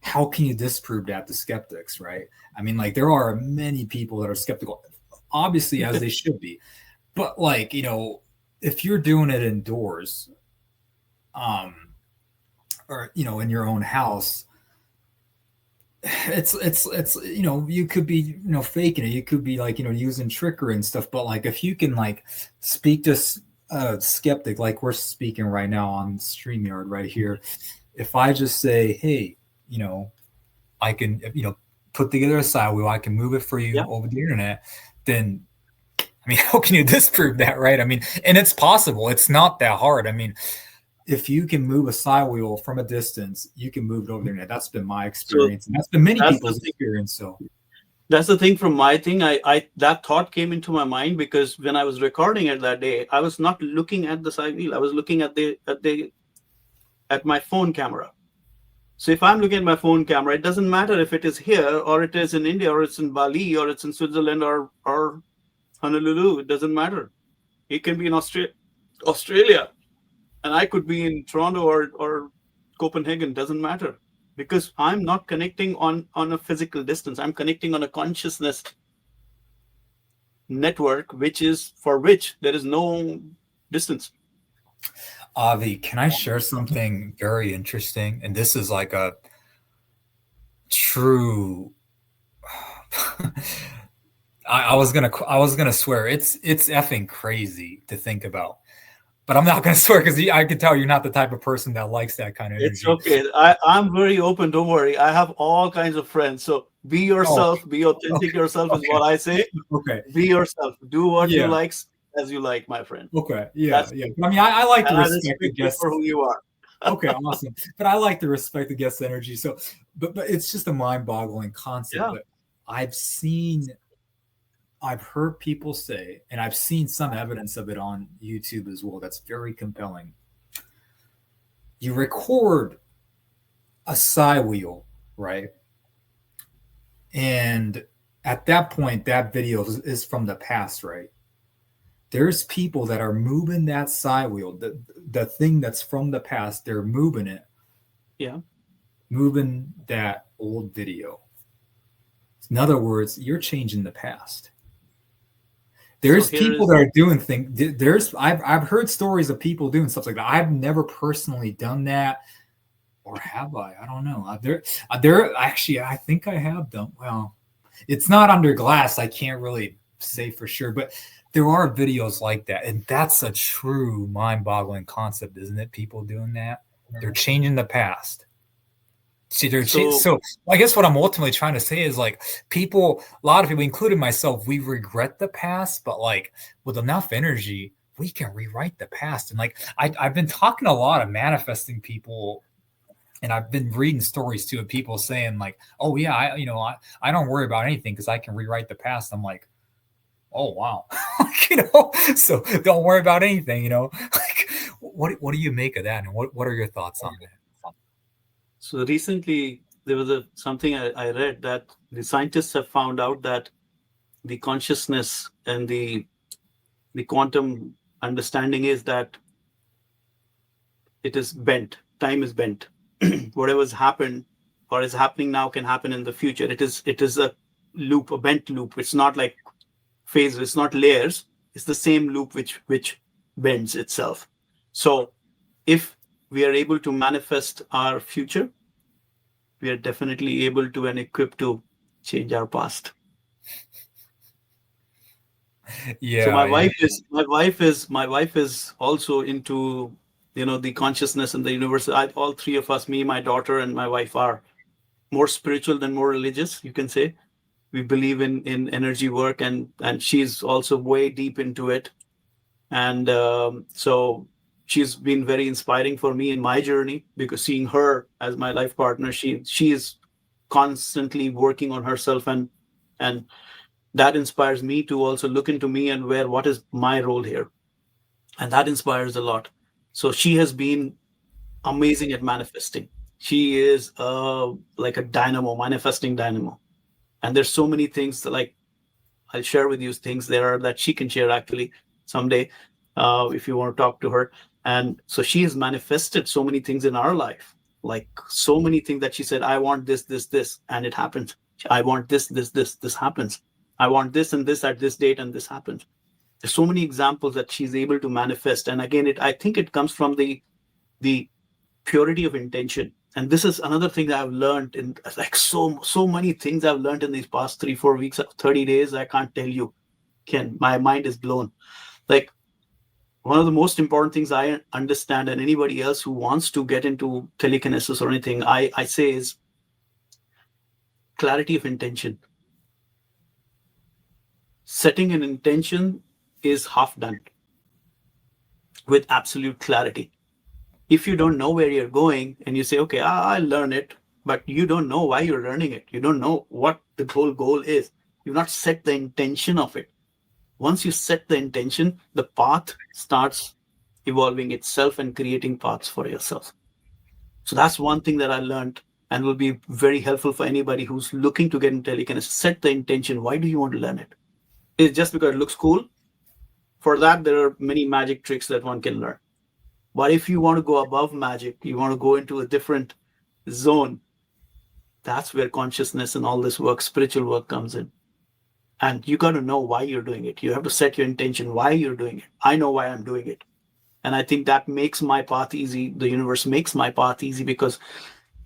how can you disprove that to skeptics, right? I mean, like, there are many people that are skeptical, obviously, as they should be. But like, if you're doing it indoors, or in your own house, it's you could be faking it. You could be like using trickery and stuff. But like, if you can like speak to a skeptic, like we're speaking right now on StreamYard right here, if I just say, hey, I can put together a side wheel, I can move it for you over the internet, then I mean, how can you disprove that, right? I mean, and it's possible. It's not that hard. I mean, if you can move a psi wheel from a distance, you can move it over the internet. That's been my experience, and that's been many people's experience. So that's the thing from my thing. I that thought came into my mind because when I was recording it that day, I was not looking at the psi wheel. I was looking at my phone camera. So if I'm looking at my phone camera, it doesn't matter if it is here or it is in India or it's in Bali or it's in Switzerland or Honolulu. It doesn't matter. It can be in Australia, and I could be in Toronto or Copenhagen. Doesn't matter, because I'm not connecting on a physical distance. I'm connecting on a consciousness network, which there is no distance. Avi, can I share something very interesting? And this is like a true I was gonna swear, it's effing crazy to think about, but I'm not gonna swear, because I can tell you're not the type of person that likes that kind of energy. It's okay. I'm very open. Don't worry. I have all kinds of friends. So Be Oh, yourself, be authentic okay, yourself is okay, what I say. okay. Be yourself. Do what you Yeah, like as you like, my friend. okay, yeah, That's yeah. it. But I mean, I like to And I respect the respect you for guests. who you are. Okay, awesome. But I like to respect the guest energy. So, but it's just a mind-boggling concept. Yeah. But I've seen, I've heard people say, and I've seen some evidence of it on YouTube as well. That's very compelling. You record a psi wheel, right? And at that point, that video is from the past, right? There's people that are moving that psi wheel, the thing that's from the past. They're moving it, Yeah. moving that old video. In other words, you're changing the past. So There's here people is that are doing things. I've heard stories of people doing stuff like that. I've never personally done that, or have I? I don't know. There actually, I think I have done. Well, it's not under glass. I can't really say for sure, but there are videos like that, and that's a true mind-boggling concept, isn't it? People doing that, they're changing the past. See, so so I guess what I'm ultimately trying to say is like people, a lot of people, including myself, we regret the past, but like with enough energy, we can rewrite the past. And like I've been talking to a lot of manifesting people, and I've been reading stories too of people saying like, "Oh yeah, I don't worry about anything because I can rewrite the past." I'm like, "Oh wow," So don't worry about anything. Like what do you make of that, and what are your thoughts on that? so recently there was a something I read that the scientists have found out that the consciousness and the quantum understanding is that it is bent. Time is bent. Whatever's happened or is happening now can happen in the future. It is a loop, a bent loop. It's not like phases, it's not layers. It's the same loop which bends itself. So if we are able to manifest our future, we are definitely able to and equipped to change our past. So Yeah, yeah. my wife is also into the consciousness and the universe. All three of us, me, my daughter, and my wife, are more spiritual than more religious, you can say. We believe in energy work, and she's also way deep into it. And so she's been very inspiring for me in my journey, because seeing her as my life partner, she is constantly working on herself, and that inspires me to also look into me and where what is my role here, and that inspires a lot. So she has been amazing at manifesting. She is like a dynamo, manifesting dynamo. And there's so many things that, like, I'll share with you things there are that she can share actually someday, if you want to talk to her. And so she has manifested so many things in our life, like so many things that she said, I want this, and it happens. I want this happens. I want this and this at this date, and this happens. There's so many examples that she's able to manifest. And again, I think it comes from the purity of intention. And this is another thing that I've learned in, like, so many things I've learned in these past 3 4 weeks, 30 days. I can't tell you. Ken, my mind is blown. Like, one of the most important things I understand, and anybody else who wants to get into telekinesis or anything, I say, is clarity of intention. Setting an intention is half done with absolute clarity. If you don't know where you're going and you say, okay, I'll learn it, but you don't know why you're learning it, you don't know what the whole goal is, you've not set the intention of it. Once you set the intention, the path starts evolving itself and creating paths for yourself. So that's one thing that I learned, and will be very helpful for anybody who's looking to get into telekinesis. Set the intention. Why do you want to learn it? Is it just because it looks cool? For that, there are many magic tricks that one can learn. But if you want to go above magic, you want to go into a different zone, that's where consciousness and all this work, spiritual work, comes in. And you got to know why you're doing it. You have to set your intention, why you're doing it. I know why I'm doing it. And I think that makes my path easy. The universe makes my path easy, because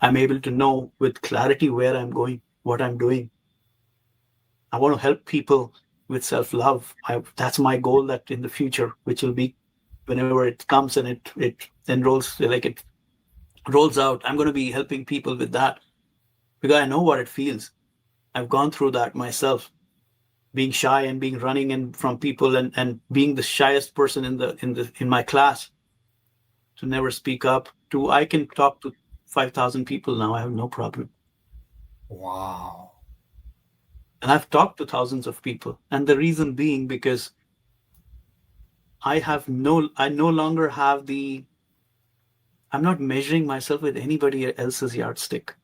I'm able to know with clarity where I'm going, what I'm doing. I want to help people with self-love. That's my goal, that in the future, which will be whenever it comes and it enrolls, like it rolls out, I'm going to be helping people with that, because I know what it feels. I've gone through that myself, being shy and being running in from people, and being the shyest person in my class, to never speak up, to I can talk to 5,000 people now. I have no problem. Wow. And I've talked to thousands of people. And the reason being because I no longer have I'm not measuring myself with anybody else's yardstick.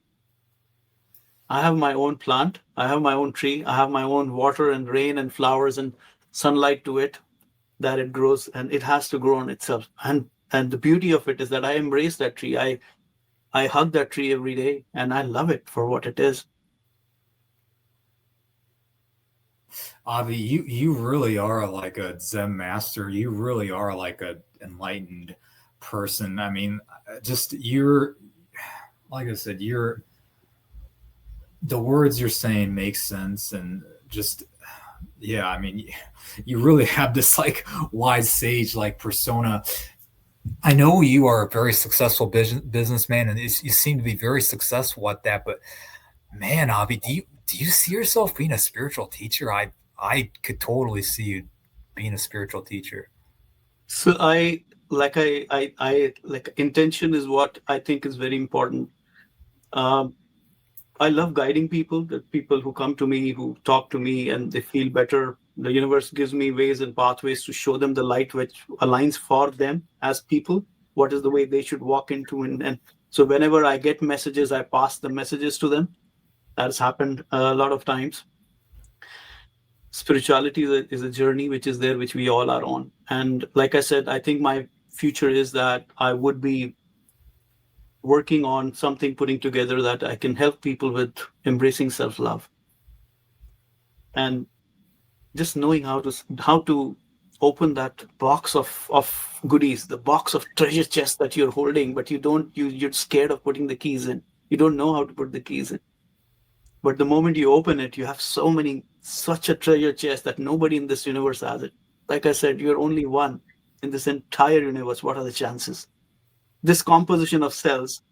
I have my own plant. I have my own tree. I have my own water and rain and flowers and sunlight to it, that it grows, and it has to grow on itself. And the beauty of it is that I embrace that tree. I hug that tree every day, and I love it for what it is. Avi, you really are like a Zen master. You really are like a enlightened person. I mean, just you're like I said, you're the words you're saying make sense, and just yeah, I mean, you really have this like wise sage like persona. I know you are a very successful businessman, and you seem to be very successful at that. But man, Avi, do you see yourself being a spiritual teacher? I could totally see you being a spiritual teacher. So I like intention is what I think is very important. Um, I love guiding people, the people who come to me, who talk to me, and they feel better. The universe gives me ways and pathways to show them the light which aligns for them as people. What is the way they should walk into? And so whenever I get messages, I pass the messages to them. That's happened a lot of times. Spirituality is a journey which is there, which we all are on. And like I said, I think my future is that I would be working on something, putting together that I can help people with embracing self-love, and just knowing how to open that box of goodies, the box of treasure chest that you're holding, but you're scared of putting the keys in. You don't know how to put the keys in. But the moment you open it, you have such a treasure chest that nobody in this universe has it. Like I said, you're only one in this entire universe. What are the chances? This composition of cells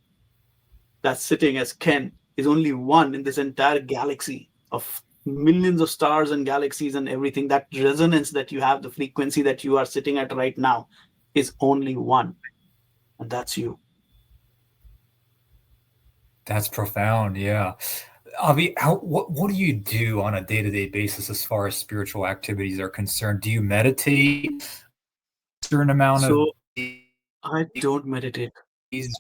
that's sitting as Ken is only one in this entire galaxy of millions of stars and galaxies and everything. That resonance that you have, the frequency that you are sitting at right now, is only one, and that's you. That's profound. Yeah. Avi, what do you do on a day-to-day basis as far as spiritual activities are concerned? Do you meditate a certain amount of So I don't meditate. days?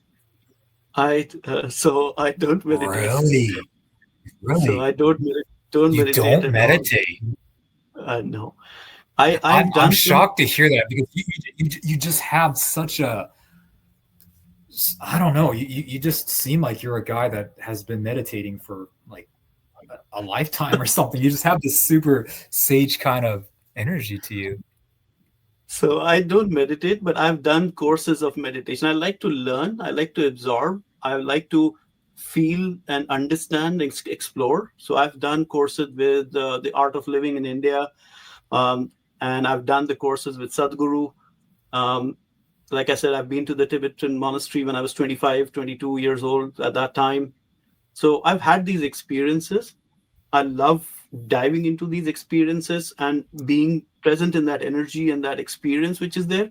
I don't meditate. Really? So Really? I don't You meditate don't at all. meditate? No, I've I'm done some. shocked to hear that because you just have such a I don't know, you just seem like you're a guy that has been meditating for like a lifetime or something. You just have this super sage kind of energy to you. So I don't meditate, but I've done courses of meditation. I like to learn. I like to absorb. I like to feel and understand and explore. So I've done courses with the Art of Living in India, um, and I've done the courses with Sadhguru. Um, like I said, I've been to the Tibetan monastery when I was 25, 22 years old at that time. So I've had these experiences. I love diving into these experiences and being present in that energy and that experience which is there.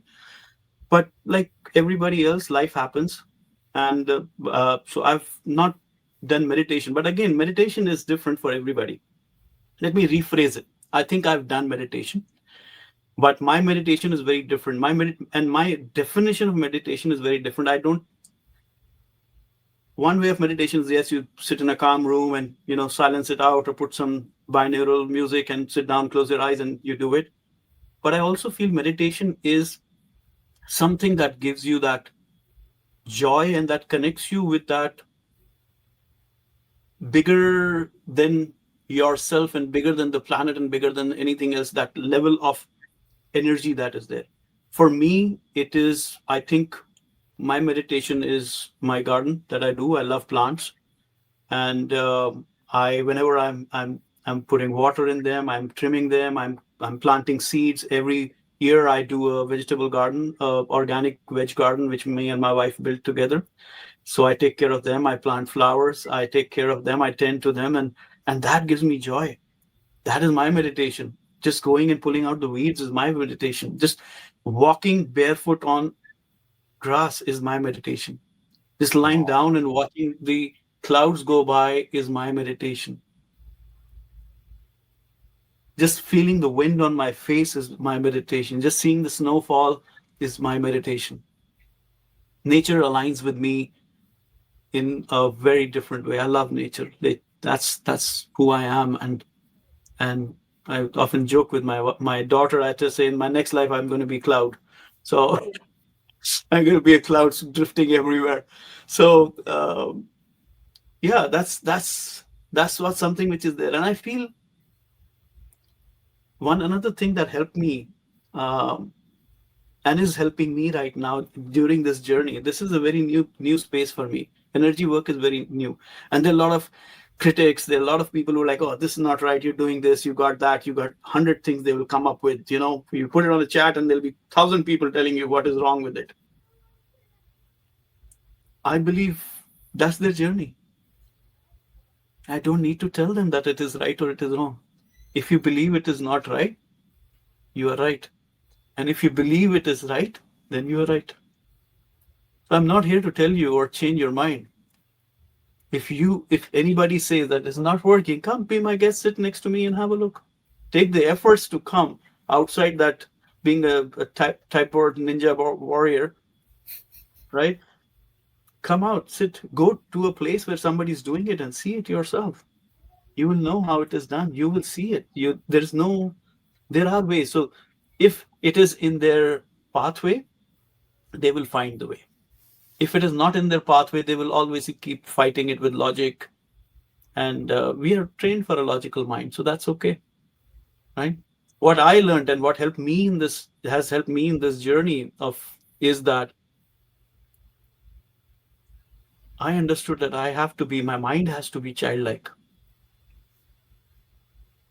But like everybody else, life happens. And so I've not done meditation. But again, meditation is different for everybody. Let me rephrase it. I think I've done meditation, but my meditation is very different. And my definition of meditation is very different. I don't One way of meditation is, yes, you sit in a calm room and silence it out, or put some binaural music and sit down, close your eyes, and you do it. But I also feel meditation is something that gives you that joy and that connects you with that bigger than yourself and bigger than the planet and bigger than anything else, that level of energy that is there. For me, it is, I think, my meditation is my garden that I do. I love plants, and I whenever I'm putting water in them, I'm trimming them, I'm planting seeds. Every year I do a vegetable garden, organic veg garden, which me and my wife built together. So I take care of them. I plant flowers. I take care of them. I tend to them, and And that gives me joy. That is my meditation. Just going and pulling out the weeds is my meditation. Just walking barefoot on grass is my meditation. Just lying Oh, down and watching the clouds go by is my meditation. Just feeling the wind on my face is my meditation. Just seeing the snowfall is my meditation. Nature aligns with me in a very different way. I love nature. That's who I am, and I often joke with my daughter. I just say, in my next life, I'm going to be cloud. So I'm going to be a cloud drifting everywhere. So yeah, that's what something which is there, and I feel one another thing that helped me. Um, and is helping me right now during this journey. This is a very new space for me. Energy work is very new, and there are a lot of critics. There are a lot of people who are like, "Oh, this is not right. You're doing this. You got that. You got 100 things." They will come up with. You put it on the chat, and there'll be 1,000 people telling you what is wrong with it. I believe that's their journey. I don't need to tell them that it is right or it is wrong. If you believe it is not right, you are right, and if you believe it is right, then you are right. So I'm not here to tell you or change your mind. If anybody says that it's not working, come be my guest, sit next to me and have a look. Take the efforts to come outside that being a type or ninja warrior, right? Come out, sit, go to a place where somebody's doing it and see it yourself. You will know how it is done. You will see it. There are ways. So if it is in their pathway, they will find the way. If it is not in their pathway, they will always keep fighting it with logic, and we are trained for a logical mind, so that's okay, right? What I learned and what helped me in this has helped me in this journey of is that I understood that I have to be my mind has to be childlike.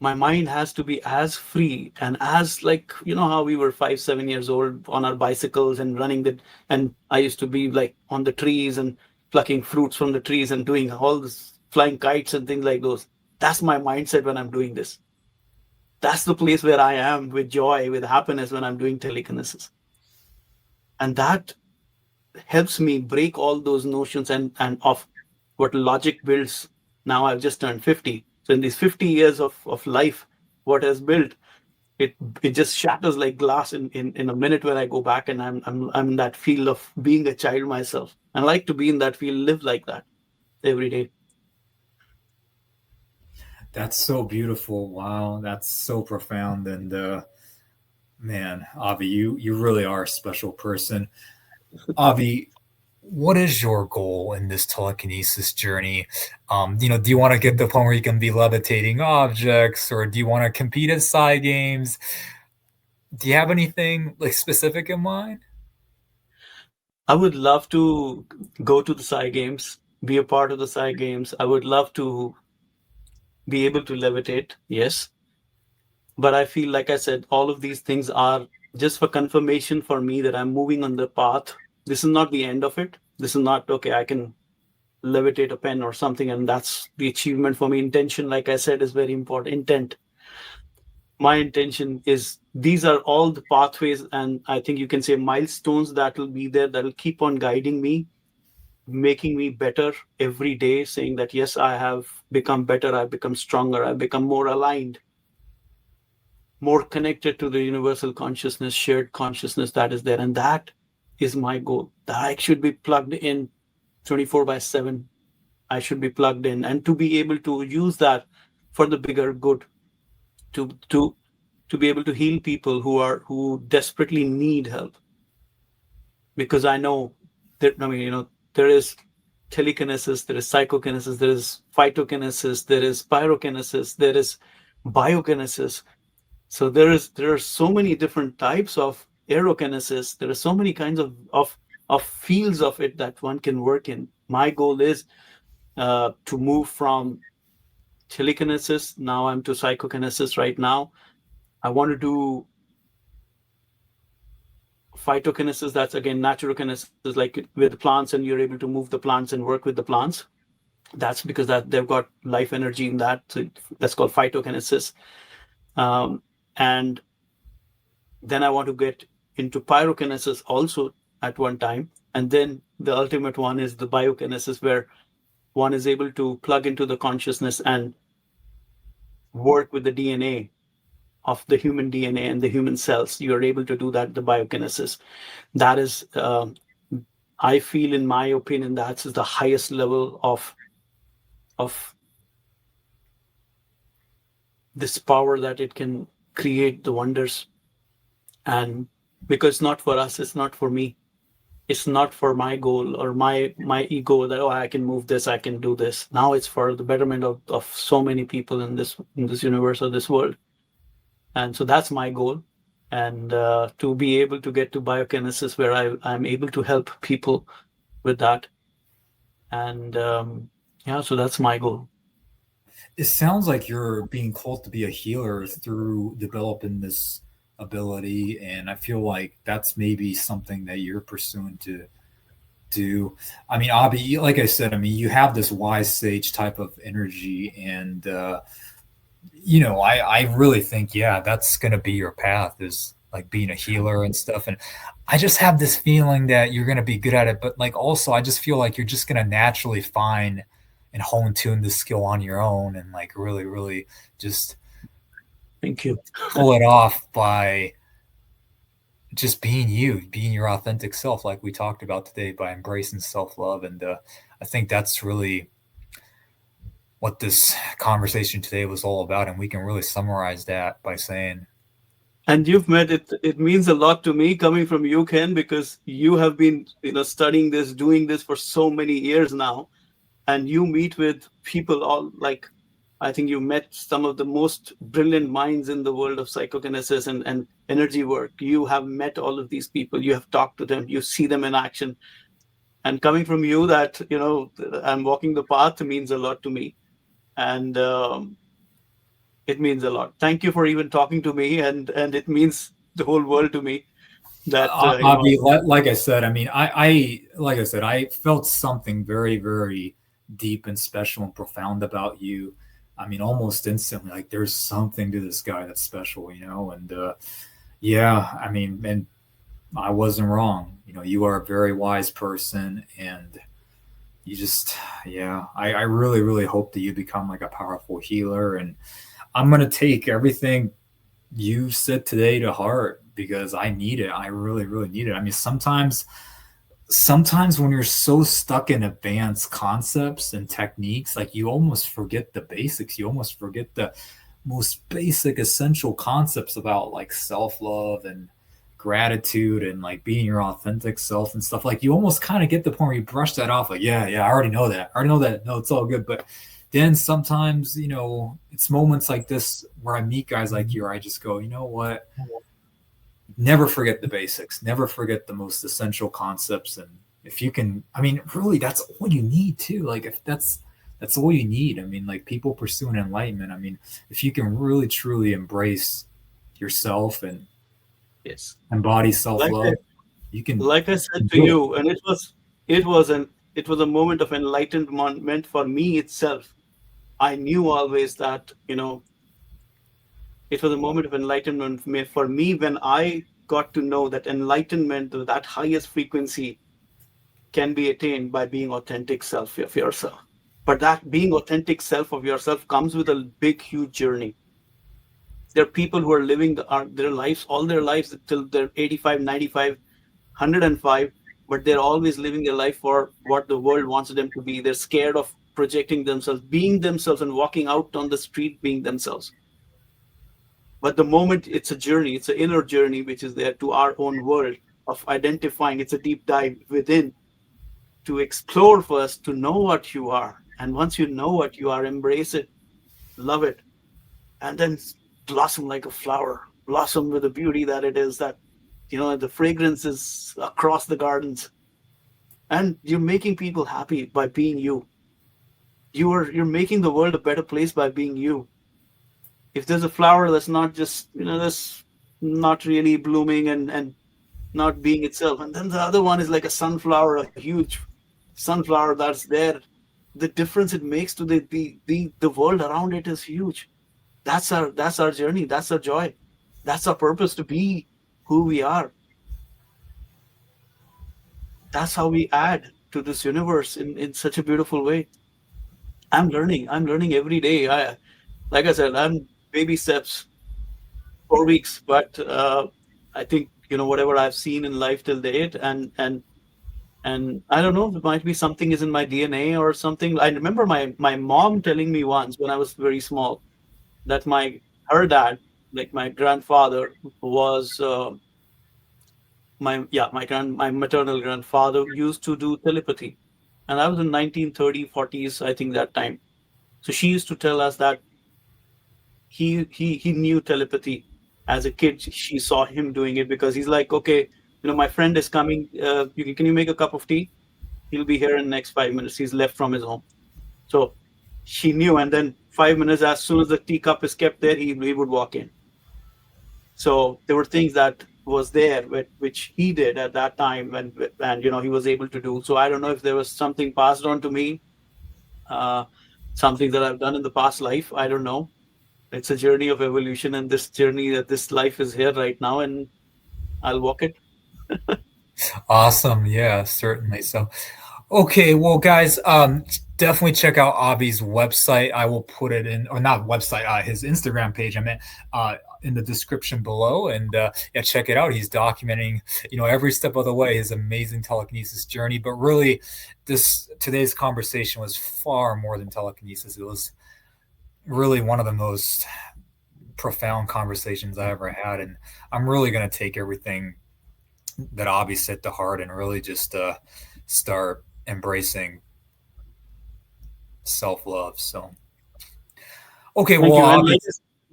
My mind has to be as free and as, like, how we were 5 7 years old on our bicycles and running the and I used to be like on the trees and plucking fruits from the trees and doing all this, flying kites and things like those. That's my mindset when I'm doing this. That's the place where I am with joy, with happiness when I'm doing telekinesis. And that helps me break all those notions and of what logic builds. Now I've just turned 50. So in these 50 years of life, what has built, it just shatters like glass in a minute when I go back, and I'm in that field of being a child myself. I like to be in that field, live like that every day. that's so beautiful. Wow, that's so profound. And man, Avi, you really are a special person. Avi, what is your goal in this telekinesis journey? Do you want to get to the point where you can be levitating objects, or do you want to compete at side games? Do you have anything like specific in mind? I would love to go to the Psy Games, be a part of the Psy Games. I would love to be able to levitate, yes. But I feel, like I said, all of these things are just for confirmation for me that I'm moving on the path. This is not the end of it. This is not, okay, I can levitate a pen or something, and that's the achievement for me. Intention, like I said, is very important. Intent. My intention is these are all the pathways, and I think you can say milestones that will be there that will keep on guiding me, making me better every day, saying that, yes, I have become better, I've become stronger, I've become more aligned, more connected to the universal consciousness, shared consciousness that is there. And that is my goal. That I should be plugged in 24/7. I should be plugged in, and to be able to use that for the bigger good, to to to be able to heal people who desperately need help. Because I know that, there is telekinesis, there is psychokinesis, there is phytokinesis, there is pyrokinesis, there is biokinesis. So there are so many different types of aerokinesis. There are so many kinds of fields of it that one can work in. My goal is to move from telekinesis. Now I'm to psychokinesis right now. I want to do phytokinesis. That's again natural kinesis, like with plants, and you're able to move the plants and work with the plants. That's because that they've got life energy in that. So that's called phytokinesis. And then I want to get into pyrokinesis also at one time. And then the ultimate one is the biokinesis, where one is able to plug into the consciousness and work with the DNA of the human DNA and the human cells. You are able to do that, the biokinesis. That is, I feel, in my opinion, that's the highest level of this power, that it can create the wonders. And because it's not for us, it's not for me, it's not for my goal or my ego that, oh, I can move this, I can do this. Now it's for the betterment of so many people in this universe or this world. And so that's my goal. And to be able to get to biokinesis, where I'm able to help people with that. And yeah, so that's my goal. It sounds like you're being called to be a healer through developing this ability, and I feel like that's maybe something that you're pursuing to do. I mean, Abhi, like I said, I mean, you have this wise sage type of energy, and I really think, yeah, that's gonna be your path, is like being a healer and stuff. And I just have this feeling that you're gonna be good at it, but like also I just feel like you're just gonna naturally find and hone tune the skill on your own and like really, really just Thank you. pull it off by just being you, being your authentic self, like we talked about today, by embracing self love. And I think that's really what this conversation today was all about. And we can really summarize that by saying, And you've met it. It means a lot to me coming from you, Ken, because you have been, studying this, doing this for so many years now, and you meet with people all like, I think you met some of the most brilliant minds in the world of psychokinesis and energy work. You have met all of these people. You have talked to them. You see them in action. And coming from you, that I'm walking the path means a lot to me, and it means a lot. Thank you for even talking to me, and it means the whole world to me. That Avi, like I said, I mean, like I said, I felt something very, very deep and special and profound about you. I mean, almost instantly, like there's something to this guy that's special, and yeah, I mean, and I wasn't wrong. You are a very wise person, and you just, yeah, I really, really hope that you become like a powerful healer. And I'm gonna take everything you said today to heart because I need it. I really, really need it. I mean, sometimes when you're so stuck in advanced concepts and techniques, like you almost forget the basics. You almost forget the most basic essential concepts about like self-love and gratitude and like being your authentic self and stuff. Like you almost kind of get the point where you brush that off, like, yeah, I already know that. I already know that. No, it's all good. But then sometimes, it's moments like this where I meet guys like you, where I just go, you know what? Never forget the basics. Never forget the most essential concepts. And if you can, I mean, really, that's all you need too. Like if that's all you need. I mean, like people pursuing enlightenment. I mean, if you can really truly embrace yourself and yes, embody self like love, you can like I said to do it. you, and it was a moment of enlightenment for me itself. I knew always that it was a moment of enlightenment for me when I got to know that enlightenment, that highest frequency, can be attained by being authentic self of yourself. But that being authentic self of yourself comes with a big, huge journey. There are people who are living their lives, all their lives, till they're 85, 95, 105, but they're always living their life for what the world wants them to be. They're scared of projecting themselves, being themselves, and walking out on the street being themselves. But the moment, it's a journey, it's an inner journey, which is there to our own world of identifying. It's a deep dive within to explore first, to know what you are. And once you know what you are, embrace it, love it, and then blossom like a flower, blossom with the beauty that it is, that, the fragrance is across the gardens. And you're making people happy by being you. You're making the world a better place by being you. If there's a flower that's not just, that's not really blooming and not being itself, and then the other one is like a sunflower, a huge sunflower that's there, the difference it makes to the world around it is huge. That's our journey. That's our joy. That's our purpose to be who we are. That's how we add to this universe in such a beautiful way. I'm learning every day. Like I said, I'm baby steps, 4 weeks, but I think, whatever I've seen in life till date, and I don't know, it might be something is in my DNA or something. I remember my mom telling me once when I was very small that my her dad, like my grandfather, was my maternal grandfather used to do telepathy, and I was in 1930 40s, I think, that time. So she used to tell us that he knew telepathy as a kid. She saw him doing it because he's like, okay, my friend is coming. Can you make a cup of tea? He'll be here in the next 5 minutes. He's left from his home. So she knew, and then 5 minutes, as soon as the teacup is kept there, he would walk in. So there were things that was there which he did at that time, and he was able to do. So I don't know if there was something passed on to me, uh, something that I've done in the past life. I don't know. It's a journey of evolution, and this journey, that this life is here right now, and I'll walk it. Awesome. Yeah, certainly. So, okay, well, guys, definitely check out Avi's website. I will put it in, or not website, his Instagram page. I meant in the description below, and yeah, check it out. He's documenting, every step of the way his amazing telekinesis journey. But really, this today's conversation was far more than telekinesis. It was really one of the most profound conversations I ever had, and I'm really going to take everything that Avi said to heart and really just start embracing self love. So, okay, Thank well, you. And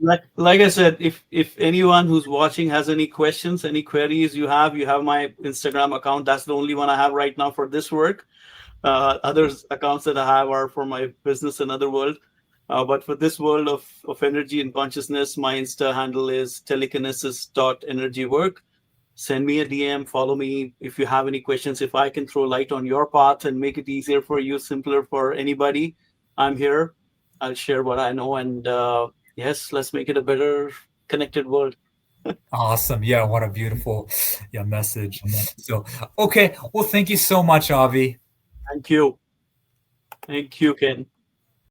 Avi, like I said, if anyone who's watching has any questions, any queries you have my Instagram account. That's the only one I have right now for this work. Other accounts that I have are for my business and other world. But for this world of energy and consciousness, my Insta handle is telekinesis.energywork. Send me a DM, follow me if you have any questions. If I can throw light on your path and make it easier for you, simpler for anybody, I'm here. I'll share what I know. And yes, let's make it a better connected world. awesome. Yeah, what a beautiful yeah message. So, okay, well, thank you so much, Avi. Thank you. Thank you, Ken.